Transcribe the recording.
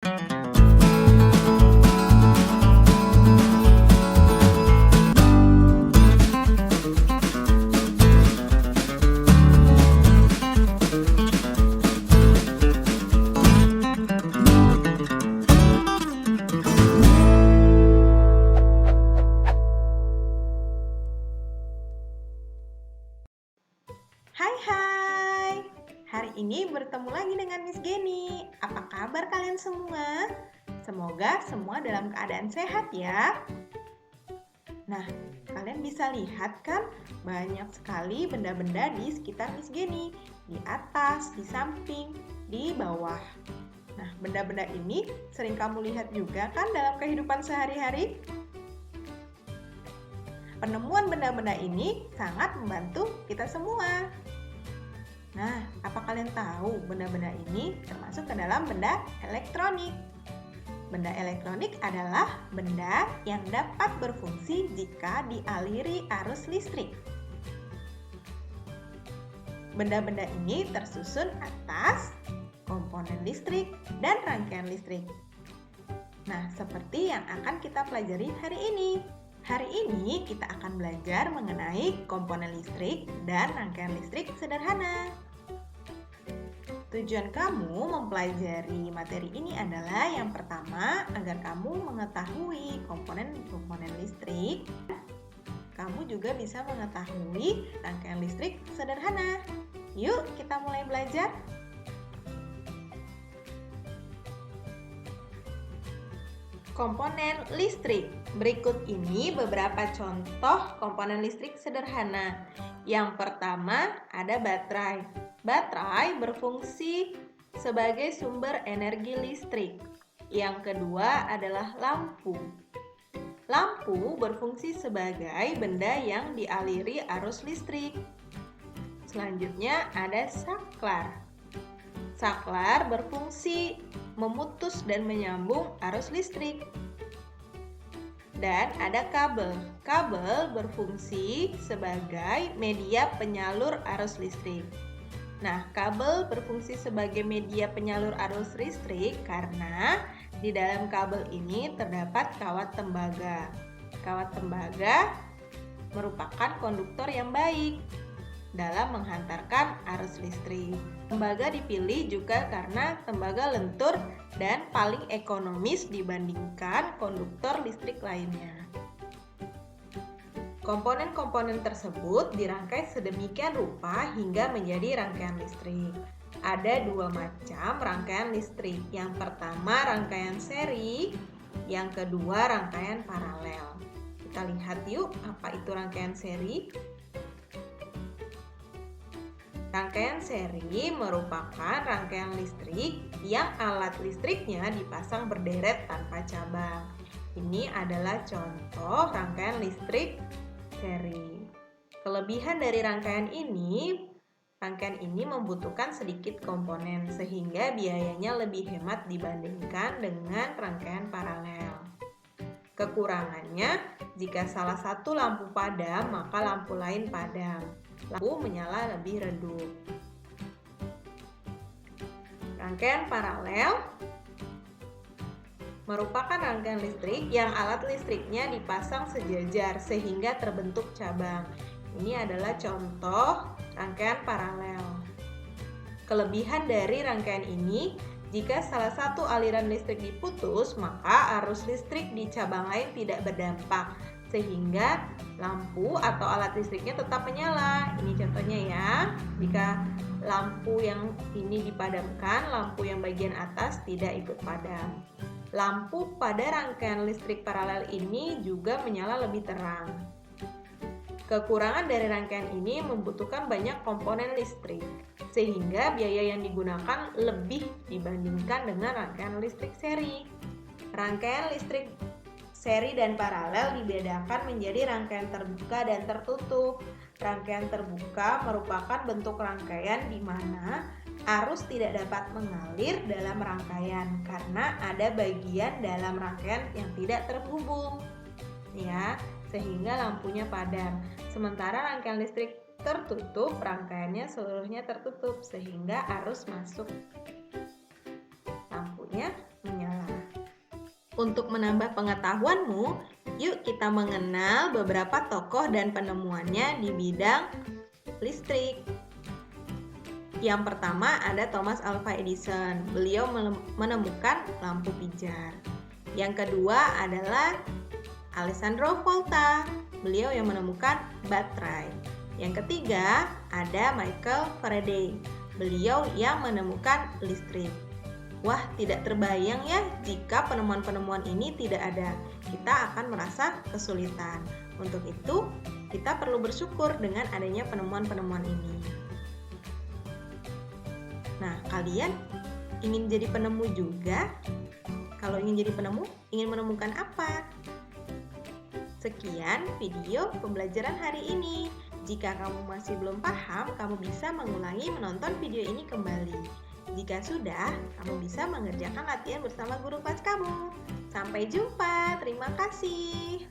Hai, hari ini bertemu lagi dengan Miss Geni. Apa kabar kalian semua? Semoga semua dalam keadaan sehat ya. Nah, kalian bisa lihat kan banyak sekali benda-benda di sekitar Miss Geni. Di atas, di samping, di bawah. Nah, benda-benda ini sering kamu lihat juga kan dalam kehidupan sehari-hari? Penemuan benda-benda ini sangat membantu kita semua. Nah, apa kalian tahu benda-benda ini termasuk ke dalam benda elektronik? Benda elektronik adalah benda yang dapat berfungsi jika dialiri arus listrik. Benda-benda ini tersusun atas komponen listrik dan rangkaian listrik. Nah, seperti yang akan kita pelajari hari ini. Hari ini kita akan belajar mengenai komponen listrik dan rangkaian listrik sederhana. Tujuan kamu mempelajari materi ini adalah yang pertama, agar kamu mengetahui komponen-komponen listrik. Kamu juga bisa mengetahui rangkaian listrik sederhana. Yuk, kita mulai belajar. Komponen listrik. Berikut ini beberapa contoh komponen listrik sederhana. Yang pertama ada baterai. Baterai berfungsi sebagai sumber energi listrik. Yang kedua adalah lampu. Lampu berfungsi sebagai benda yang dialiri arus listrik. Selanjutnya ada saklar. Saklar berfungsi memutus dan menyambung arus listrik. Dan ada kabel. Kabel berfungsi sebagai media penyalur arus listrik. Nah, kabel berfungsi sebagai media penyalur arus listrik karena di dalam kabel ini terdapat kawat tembaga. Kawat tembaga merupakan konduktor yang baik dalam menghantarkan arus listrik. Tembaga dipilih juga karena tembaga lentur dan paling ekonomis dibandingkan konduktor listrik lainnya. Komponen-komponen tersebut dirangkai sedemikian rupa hingga menjadi rangkaian listrik. Ada dua macam rangkaian listrik. Yang pertama rangkaian seri, yang kedua rangkaian paralel. Kita lihat yuk apa itu rangkaian seri. Rangkaian seri merupakan rangkaian listrik yang alat listriknya dipasang berderet tanpa cabang. Ini adalah contoh rangkaian listrik seri. Kelebihan dari rangkaian ini membutuhkan sedikit komponen sehingga biayanya lebih hemat dibandingkan dengan rangkaian paralel. Kekurangannya, jika salah satu lampu padam, maka lampu lain padam. Lampu menyala lebih redup. Rangkaian paralel merupakan rangkaian listrik yang alat listriknya dipasang sejajar sehingga terbentuk cabang. Ini adalah contoh rangkaian paralel. Kelebihan dari rangkaian ini, jika salah satu aliran listrik diputus, maka arus listrik di cabang lain tidak berdampak, sehingga lampu atau alat listriknya tetap menyala. Ini contohnya ya, jika lampu yang ini dipadamkan, lampu yang bagian atas tidak ikut padam. Lampu pada rangkaian listrik paralel ini juga menyala lebih terang. Kekurangan dari rangkaian ini membutuhkan banyak komponen listrik, sehingga biaya yang digunakan lebih dibandingkan dengan rangkaian listrik seri. Rangkaian listrik seri dan paralel dibedakan menjadi rangkaian terbuka dan tertutup. Rangkaian terbuka merupakan bentuk rangkaian di mana arus tidak dapat mengalir dalam rangkaian karena ada bagian dalam rangkaian yang tidak terhubung, ya, sehingga lampunya padam. Sementara rangkaian listrik tertutup, rangkaiannya seluruhnya tertutup sehingga arus masuk, lampunya menyala. Untuk menambah pengetahuanmu, yuk kita mengenal beberapa tokoh dan penemuannya di bidang listrik. Yang pertama ada Thomas Alva Edison. Beliau menemukan lampu pijar. Yang kedua adalah Alessandro Volta. Beliau yang menemukan baterai. Yang ketiga ada Michael Faraday. Beliau yang menemukan listrik. Wah, tidak terbayang ya jika penemuan-penemuan ini tidak ada. Kita akan merasa kesulitan. Untuk itu, kita perlu bersyukur dengan adanya penemuan-penemuan ini. Nah, kalian ingin jadi penemu juga? Kalau ingin jadi penemu, ingin menemukan apa? Sekian video pembelajaran hari ini. Jika kamu masih belum paham, kamu bisa mengulangi menonton video ini kembali. Jika sudah, kamu bisa mengerjakan latihan bersama guru kelas kamu. Sampai jumpa, terima kasih.